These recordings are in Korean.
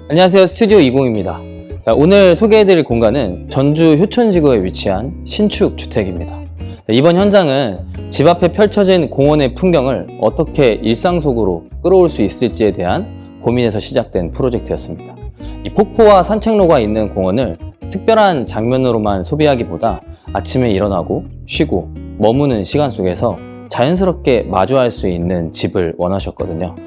안녕하세요, 스튜디오 20입니다. 오늘 소개해드릴 공간은 전주 효천지구에 위치한 신축 주택입니다. 이번 현장은 집 앞에 펼쳐진 공원의 풍경을 어떻게 일상 속으로 끌어올 수 있을지에 대한 고민에서 시작된 프로젝트였습니다. 이 폭포와 산책로가 있는 공원을 특별한 장면으로만 소비하기보다 아침에 일어나고 쉬고 머무는 시간 속에서 자연스럽게 마주할 수 있는 집을 원하셨거든요.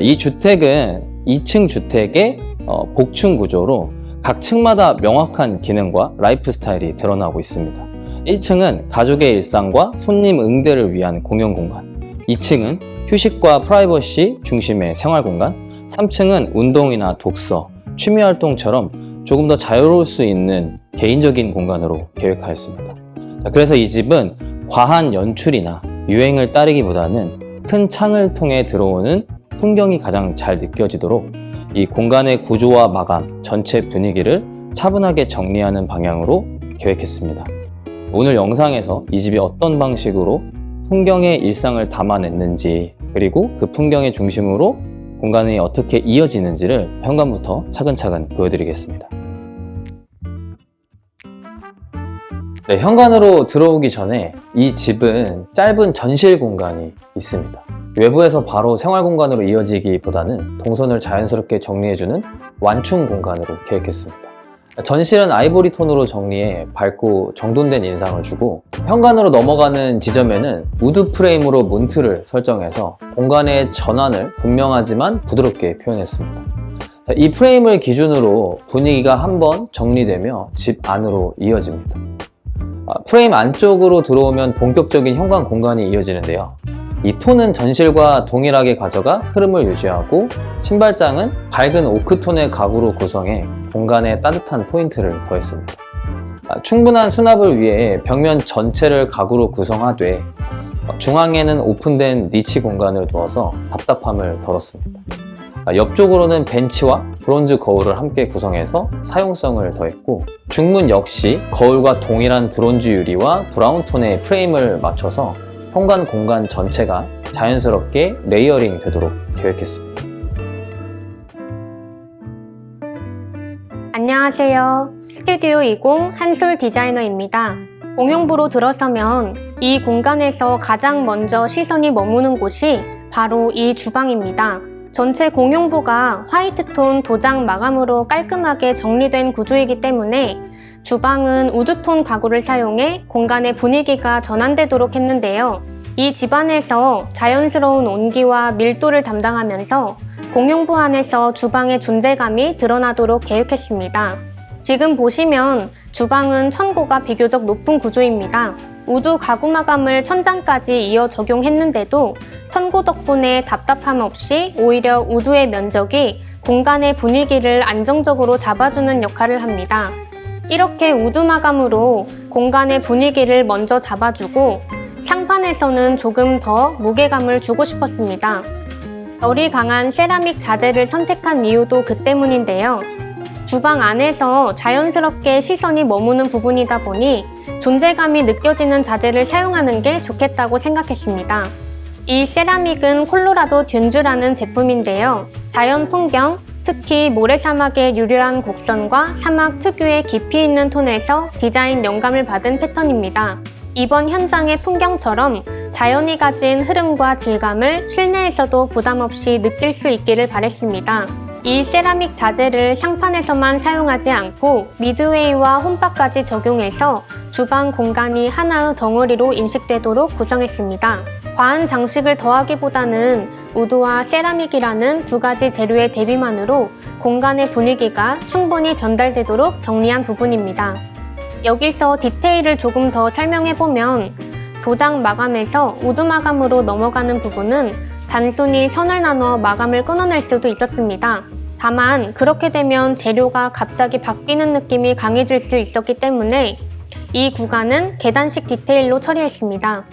이 주택은 2층 주택의 복층 구조로 각 층마다 명확한 기능과 라이프 스타일이 드러나고 있습니다. 1층은 가족의 일상과 손님 응대를 위한 공용 공간, 2층은 휴식과 프라이버시 중심의 생활 공간, 3층은 운동이나 독서, 취미 활동처럼 조금 더 자유로울 수 있는 개인적인 공간으로 계획하였습니다. 그래서 이 집은 과한 연출이나 유행을 따르기보다는 큰 창을 통해 들어오는 풍경이 가장 잘 느껴지도록 이 공간의 구조와 마감, 전체 분위기를 차분하게 정리하는 방향으로 계획했습니다. 오늘 영상에서 이 집이 어떤 방식으로 풍경의 일상을 담아냈는지, 그리고 그 풍경의 중심으로 공간이 어떻게 이어지는지를 현관부터 차근차근 보여드리겠습니다. 네, 현관으로 들어오기 전에 이 집은 짧은 전실 공간이 있습니다. 외부에서 바로 생활 공간으로 이어지기보다는 동선을 자연스럽게 정리해주는 완충 공간으로 계획했습니다. 전실은 아이보리 톤으로 정리해 밝고 정돈된 인상을 주고, 현관으로 넘어가는 지점에는 우드 프레임으로 문틀을 설정해서 공간의 전환을 분명하지만 부드럽게 표현했습니다. 이 프레임을 기준으로 분위기가 한번 정리되며 집 안으로 이어집니다. 프레임 안쪽으로 들어오면 본격적인 현관 공간이 이어지는데요. 이 톤은 전실과 동일하게 가져가 흐름을 유지하고, 신발장은 밝은 오크톤의 가구로 구성해 공간에 따뜻한 포인트를 더했습니다. 충분한 수납을 위해 벽면 전체를 가구로 구성하되 중앙에는 오픈된 니치 공간을 두어서 답답함을 덜었습니다. 옆쪽으로는 벤치와 브론즈 거울을 함께 구성해서 사용성을 더했고, 중문 역시 거울과 동일한 브론즈 유리와 브라운 톤의 프레임을 맞춰서 현관 공간 전체가 자연스럽게 레이어링 되도록 계획했습니다. 안녕하세요. 스튜디오 20 한솔 디자이너입니다. 공용부로 들어서면 이 공간에서 가장 먼저 시선이 머무는 곳이 바로 이 주방입니다. 전체 공용부가 화이트톤 도장 마감으로 깔끔하게 정리된 구조이기 때문에 주방은 우드톤 가구를 사용해 공간의 분위기가 전환되도록 했는데요. 이 집안에서 자연스러운 온기와 밀도를 담당하면서 공용부 안에서 주방의 존재감이 드러나도록 계획했습니다. 지금 보시면 주방은 천고가 비교적 높은 구조입니다. 우드 가구 마감을 천장까지 이어 적용했는데도 천고 덕분에 답답함 없이 오히려 우드의 면적이 공간의 분위기를 안정적으로 잡아주는 역할을 합니다. 이렇게 우드 마감으로 공간의 분위기를 먼저 잡아주고, 상판에서는 조금 더 무게감을 주고 싶었습니다. 결이 강한 세라믹 자재를 선택한 이유도 그 때문인데요. 주방 안에서 자연스럽게 시선이 머무는 부분이다 보니 존재감이 느껴지는 자재를 사용하는 게 좋겠다고 생각했습니다. 이 세라믹은 콜로라도 듄즈라는 제품인데요. 자연 풍경, 특히 모래사막의 유려한 곡선과 사막 특유의 깊이 있는 톤에서 디자인 영감을 받은 패턴입니다. 이번 현장의 풍경처럼 자연이 가진 흐름과 질감을 실내에서도 부담 없이 느낄 수 있기를 바랬습니다. 이 세라믹 자재를 상판에서만 사용하지 않고 미드웨이와 홈바까지 적용해서 주방 공간이 하나의 덩어리로 인식되도록 구성했습니다. 과한 장식을 더하기보다는 우드와 세라믹이라는 두 가지 재료의 대비만으로 공간의 분위기가 충분히 전달되도록 정리한 부분입니다. 여기서 디테일을 조금 더 설명해보면, 도장 마감에서 우드 마감으로 넘어가는 부분은 단순히 선을 나눠 마감을 끊어낼 수도 있었습니다. 다만 그렇게 되면 재료가 갑자기 바뀌는 느낌이 강해질 수 있었기 때문에 이 구간은 계단식 디테일로 처리했습니다.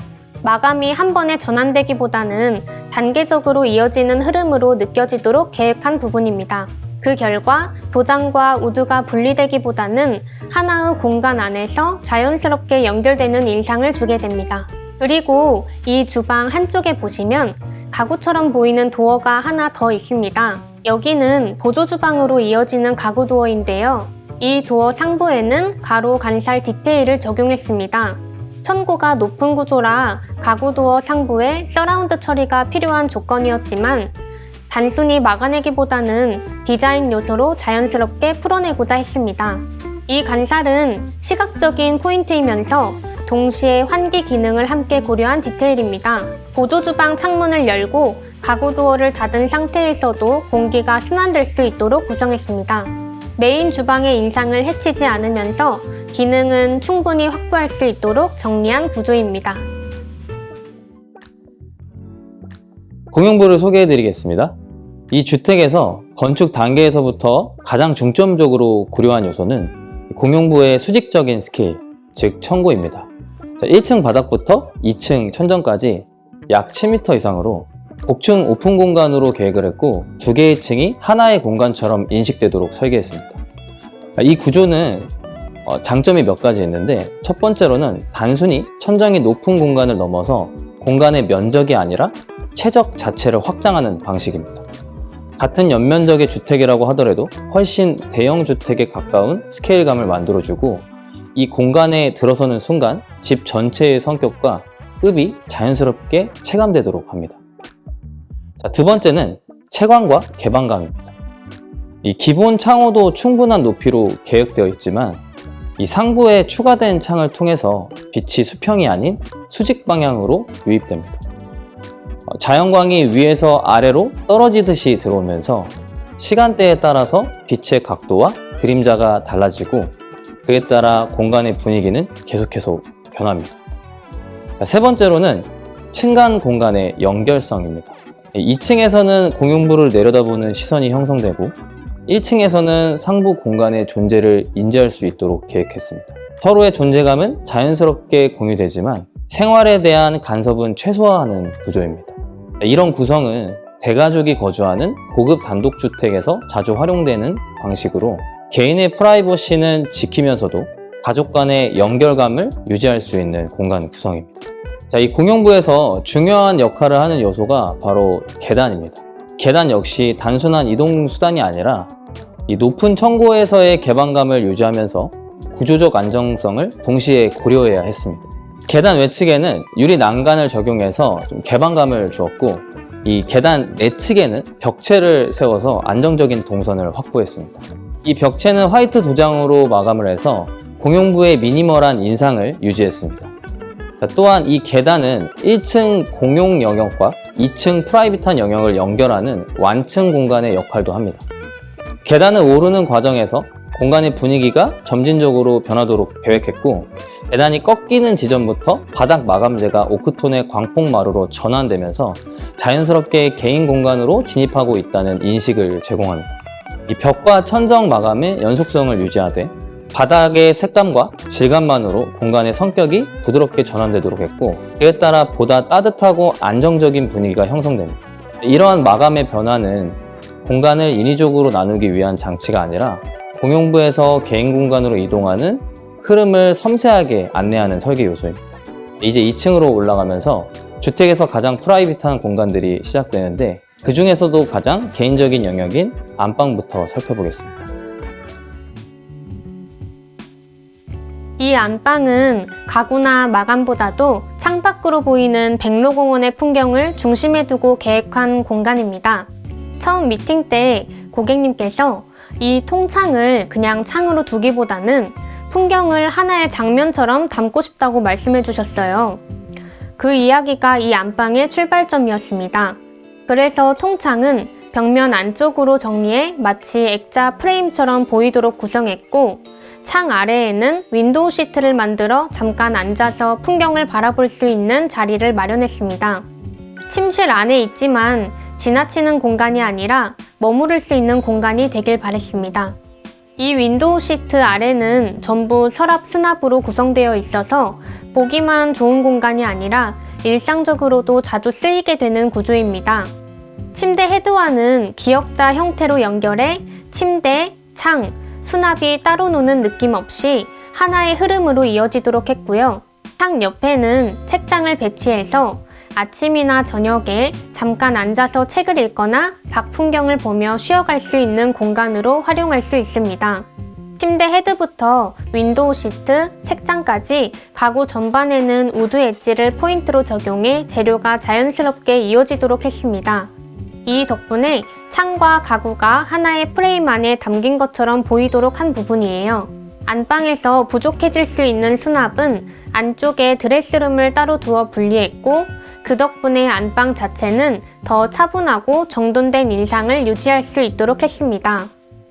마감이 한 번에 전환되기보다는 단계적으로 이어지는 흐름으로 느껴지도록 계획한 부분입니다. 그 결과 도장과 우드가 분리되기보다는 하나의 공간 안에서 자연스럽게 연결되는 인상을 주게 됩니다. 그리고 이 주방 한쪽에 보시면 가구처럼 보이는 도어가 하나 더 있습니다. 여기는 보조주방으로 이어지는 가구 도어인데요. 이 도어 상부에는 가로 간살 디테일을 적용했습니다. 천고가 높은 구조라 가구 도어 상부에 서라운드 처리가 필요한 조건이었지만 단순히 막아내기보다는 디자인 요소로 자연스럽게 풀어내고자 했습니다. 이 간살은 시각적인 포인트이면서 동시에 환기 기능을 함께 고려한 디테일입니다. 보조주방 창문을 열고 가구 도어를 닫은 상태에서도 공기가 순환될 수 있도록 구성했습니다. 메인 주방의 인상을 해치지 않으면서 기능은 충분히 확보할 수 있도록 정리한 구조입니다. 공용부를 소개해드리겠습니다. 이 주택에서 건축 단계에서부터 가장 중점적으로 고려한 요소는 공용부의 수직적인 스케일, 즉 천고입니다. 1층 바닥부터 2층 천정까지 약 7m 이상으로 복층 오픈 공간으로 계획을 했고 2개의 층이 하나의 공간처럼 인식되도록 설계했습니다. 이 구조는 장점이 몇 가지 있는데 첫 번째로는 단순히 천정이 높은 공간을 넘어서 공간의 면적이 아니라 최적 자체를 확장하는 방식입니다. 같은 연면적의 주택이라고 하더라도 훨씬 대형 주택에 가까운 스케일감을 만들어주고 이 공간에 들어서는 순간 집 전체의 성격과 급이 자연스럽게 체감되도록 합니다. 자, 두 번째는 채광과 개방감입니다. 이 기본 창호도 충분한 높이로 계획되어 있지만 이 상부에 추가된 창을 통해서 빛이 수평이 아닌 수직 방향으로 유입됩니다. 자연광이 위에서 아래로 떨어지듯이 들어오면서 시간대에 따라서 빛의 각도와 그림자가 달라지고 그에 따라 공간의 분위기는 계속해서 변합니다. 세 번째로는 층간 공간의 연결성입니다. 2층에서는 공용부를 내려다보는 시선이 형성되고 1층에서는 상부 공간의 존재를 인지할 수 있도록 계획했습니다. 서로의 존재감은 자연스럽게 공유되지만 생활에 대한 간섭은 최소화하는 구조입니다. 이런 구성은 대가족이 거주하는 고급 단독주택에서 자주 활용되는 방식으로 개인의 프라이버시는 지키면서도 가족 간의 연결감을 유지할 수 있는 공간 구성입니다. 자, 이 공용부에서 중요한 역할을 하는 요소가 바로 계단입니다. 계단 역시 단순한 이동 수단이 아니라 이 높은 천고에서의 개방감을 유지하면서 구조적 안정성을 동시에 고려해야 했습니다. 계단 외측에는 유리 난간을 적용해서 좀 개방감을 주었고 이 계단 내측에는 벽체를 세워서 안정적인 동선을 확보했습니다. 이 벽체는 화이트 도장으로 마감을 해서 공용부의 미니멀한 인상을 유지했습니다. 자, 또한 이 계단은 1층 공용 영역과 2층 프라이빗한 영역을 연결하는 완층 공간의 역할도 합니다. 계단을 오르는 과정에서 공간의 분위기가 점진적으로 변하도록 계획했고 계단이 꺾이는 지점부터 바닥 마감재가 오크톤의 광폭마루로 전환되면서 자연스럽게 개인 공간으로 진입하고 있다는 인식을 제공합니다. 이 벽과 천정 마감의 연속성을 유지하되 바닥의 색감과 질감만으로 공간의 성격이 부드럽게 전환되도록 했고 그에 따라 보다 따뜻하고 안정적인 분위기가 형성됩니다. 이러한 마감의 변화는 공간을 인위적으로 나누기 위한 장치가 아니라 공용부에서 개인 공간으로 이동하는 흐름을 섬세하게 안내하는 설계 요소입니다. 이제 2층으로 올라가면서 주택에서 가장 프라이빗한 공간들이 시작되는데 그 중에서도 가장 개인적인 영역인 안방부터 살펴보겠습니다. 이 안방은 가구나 마감보다도 창밖으로 보이는 백로공원의 풍경을 중심에 두고 계획한 공간입니다. 처음 미팅 때 고객님께서 이 통창을 그냥 창으로 두기보다는 풍경을 하나의 장면처럼 담고 싶다고 말씀해 주셨어요. 그 이야기가 이 안방의 출발점이었습니다. 그래서 통창은 벽면 안쪽으로 정리해 마치 액자 프레임처럼 보이도록 구성했고 창 아래에는 윈도우 시트를 만들어 잠깐 앉아서 풍경을 바라볼 수 있는 자리를 마련했습니다. 침실 안에 있지만 지나치는 공간이 아니라 머무를 수 있는 공간이 되길 바랬습니다. 이 윈도우 시트 아래는 전부 서랍 수납으로 구성되어 있어서 보기만 좋은 공간이 아니라 일상적으로도 자주 쓰이게 되는 구조입니다. 침대 헤드와는 기역자 형태로 연결해 침대, 창, 수납이 따로 노는 느낌 없이 하나의 흐름으로 이어지도록 했고요. 창 옆에는 책장을 배치해서 아침이나 저녁에 잠깐 앉아서 책을 읽거나 밖 풍경을 보며 쉬어갈 수 있는 공간으로 활용할 수 있습니다. 침대 헤드부터 윈도우 시트, 책장까지 가구 전반에는 우드 엣지를 포인트로 적용해 재료가 자연스럽게 이어지도록 했습니다. 이 덕분에 창과 가구가 하나의 프레임 안에 담긴 것처럼 보이도록 한 부분이에요. 안방에서 부족해질 수 있는 수납은 안쪽에 드레스룸을 따로 두어 분리했고, 그 덕분에 안방 자체는 더 차분하고 정돈된 인상을 유지할 수 있도록 했습니다.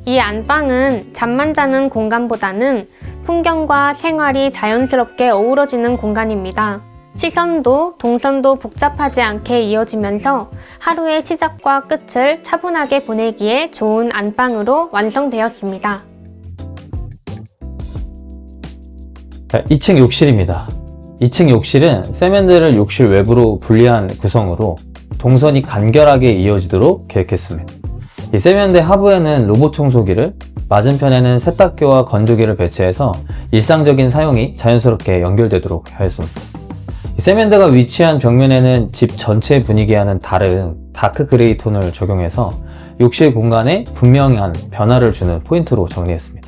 이 안방은 잠만 자는 공간보다는 풍경과 생활이 자연스럽게 어우러지는 공간입니다. 시선도 동선도 복잡하지 않게 이어지면서 하루의 시작과 끝을 차분하게 보내기에 좋은 안방으로 완성되었습니다. 2층 욕실입니다. 2층 욕실은 세면대를 욕실 외부로 분리한 구성으로 동선이 간결하게 이어지도록 계획했습니다. 이 세면대 하부에는 로봇 청소기를, 맞은편에는 세탁기와 건조기를 배치해서 일상적인 사용이 자연스럽게 연결되도록 하였습니다. 이 세면대가 위치한 벽면에는 집 전체 분위기와는 다른 다크 그레이 톤을 적용해서 욕실 공간에 분명한 변화를 주는 포인트로 정리했습니다.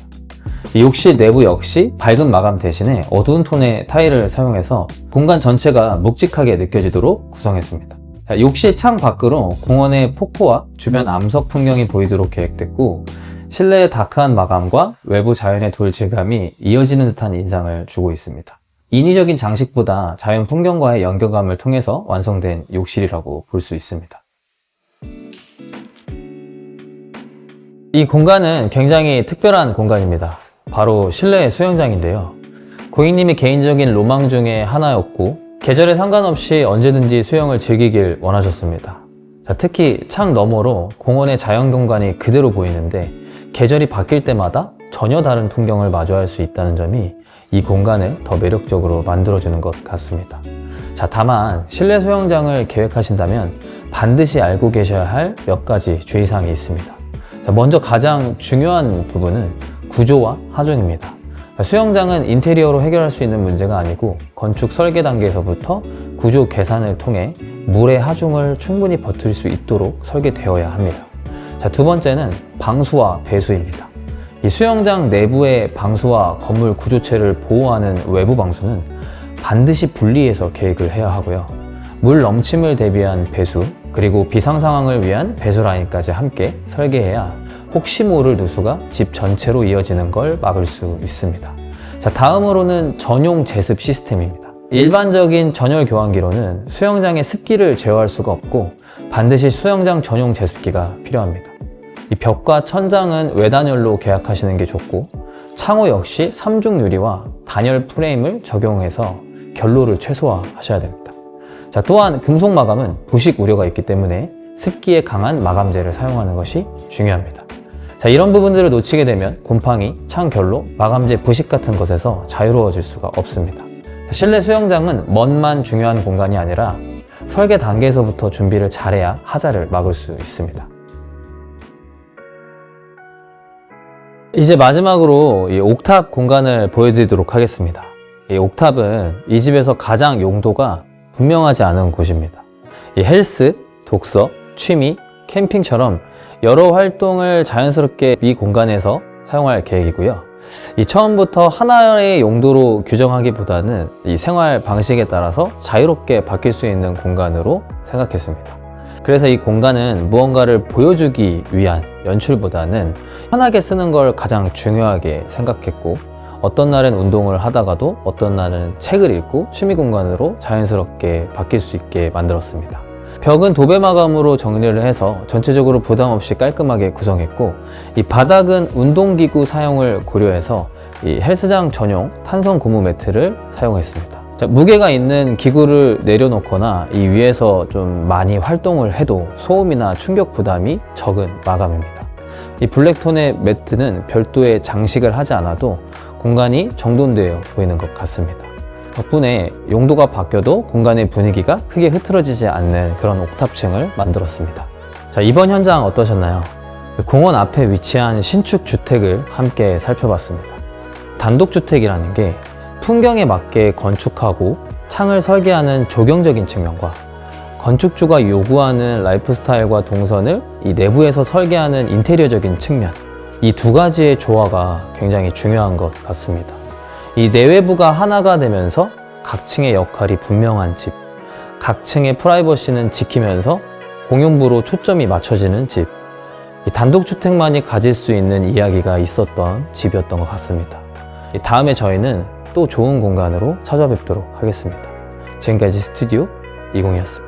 이 욕실 내부 역시 밝은 마감 대신에 어두운 톤의 타일을 사용해서 공간 전체가 묵직하게 느껴지도록 구성했습니다. 욕실 창 밖으로 공원의 폭포와 주변 암석 풍경이 보이도록 계획됐고, 실내의 다크한 마감과 외부 자연의 돌 질감이 이어지는 듯한 인상을 주고 있습니다. 인위적인 장식보다 자연 풍경과의 연결감을 통해서 완성된 욕실이라고 볼 수 있습니다. 이 공간은 굉장히 특별한 공간입니다. 바로 실내 수영장인데요. 고객님이 개인적인 로망 중에 하나였고, 계절에 상관없이 언제든지 수영을 즐기길 원하셨습니다. 특히 창 너머로 공원의 자연 경관이 그대로 보이는데, 계절이 바뀔 때마다 전혀 다른 풍경을 마주할 수 있다는 점이 이 공간을 더 매력적으로 만들어주는 것 같습니다. 다만 실내 수영장을 계획하신다면 반드시 알고 계셔야 할 몇 가지 주의사항이 있습니다. 먼저 가장 중요한 부분은 구조와 하중입니다. 수영장은 인테리어로 해결할 수 있는 문제가 아니고, 건축 설계 단계에서부터 구조 계산을 통해 물의 하중을 충분히 버틸 수 있도록 설계되어야 합니다. 두 번째는 방수와 배수입니다. 이 수영장 내부의 방수와 건물 구조체를 보호하는 외부 방수는 반드시 분리해서 계획을 해야 하고요. 물 넘침을 대비한 배수, 그리고 비상 상황을 위한 배수 라인까지 함께 설계해야 혹시 모를 누수가 집 전체로 이어지는 걸 막을 수 있습니다. 다음으로는 전용 제습 시스템입니다. 일반적인 전열 교환기로는 수영장의 습기를 제어할 수가 없고, 반드시 수영장 전용 제습기가 필요합니다. 이 벽과 천장은 외단열로 계약하시는 게 좋고, 창호 역시 3중 유리와 단열 프레임을 적용해서 결로를 최소화하셔야 됩니다. 또한 금속 마감은 부식 우려가 있기 때문에 습기에 강한 마감재를 사용하는 것이 중요합니다. 이런 부분들을 놓치게 되면 곰팡이, 창 결로, 마감재 부식 같은 것에서 자유로워질 수가 없습니다. 실내 수영장은 멋만 중요한 공간이 아니라 설계 단계에서부터 준비를 잘해야 하자를 막을 수 있습니다. 이제 마지막으로 이 옥탑 공간을 보여드리도록 하겠습니다. 이 옥탑은 이 집에서 가장 용도가 분명하지 않은 곳입니다. 이 헬스, 독서, 취미, 캠핑처럼 여러 활동을 자연스럽게 이 공간에서 사용할 계획이고요. 이 처음부터 하나의 용도로 규정하기보다는 이 생활 방식에 따라서 자유롭게 바뀔 수 있는 공간으로 생각했습니다. 그래서 이 공간은 무언가를 보여주기 위한 연출보다는 편하게 쓰는 걸 가장 중요하게 생각했고, 어떤 날은 운동을 하다가도 어떤 날은 책을 읽고 취미 공간으로 자연스럽게 바뀔 수 있게 만들었습니다. 벽은 도배 마감으로 정리를 해서 전체적으로 부담 없이 깔끔하게 구성했고, 이 바닥은 운동기구 사용을 고려해서 이 헬스장 전용 탄성 고무 매트를 사용했습니다. 무게가 있는 기구를 내려놓거나 이 위에서 좀 많이 활동을 해도 소음이나 충격 부담이 적은 마감입니다. 이 블랙톤의 매트는 별도의 장식을 하지 않아도 공간이 정돈되어 보이는 것 같습니다. 덕분에 용도가 바뀌어도 공간의 분위기가 크게 흐트러지지 않는 그런 옥탑층을 만들었습니다. 이번 현장 어떠셨나요? 공원 앞에 위치한 신축 주택을 함께 살펴봤습니다. 단독주택이라는 게 풍경에 맞게 건축하고 창을 설계하는 조경적인 측면과 건축주가 요구하는 라이프 스타일과 동선을 이 내부에서 설계하는 인테리어적인 측면, 이 두 가지의 조화가 굉장히 중요한 것 같습니다. 이 내외부가 하나가 되면서 각 층의 역할이 분명한 집, 각 층의 프라이버시는 지키면서 공용부로 초점이 맞춰지는 집, 이 단독주택만이 가질 수 있는 이야기가 있었던 집이었던 것 같습니다. 다음에 저희는 또 좋은 공간으로 찾아뵙도록 하겠습니다. 지금까지 스튜디오 20이었습니다.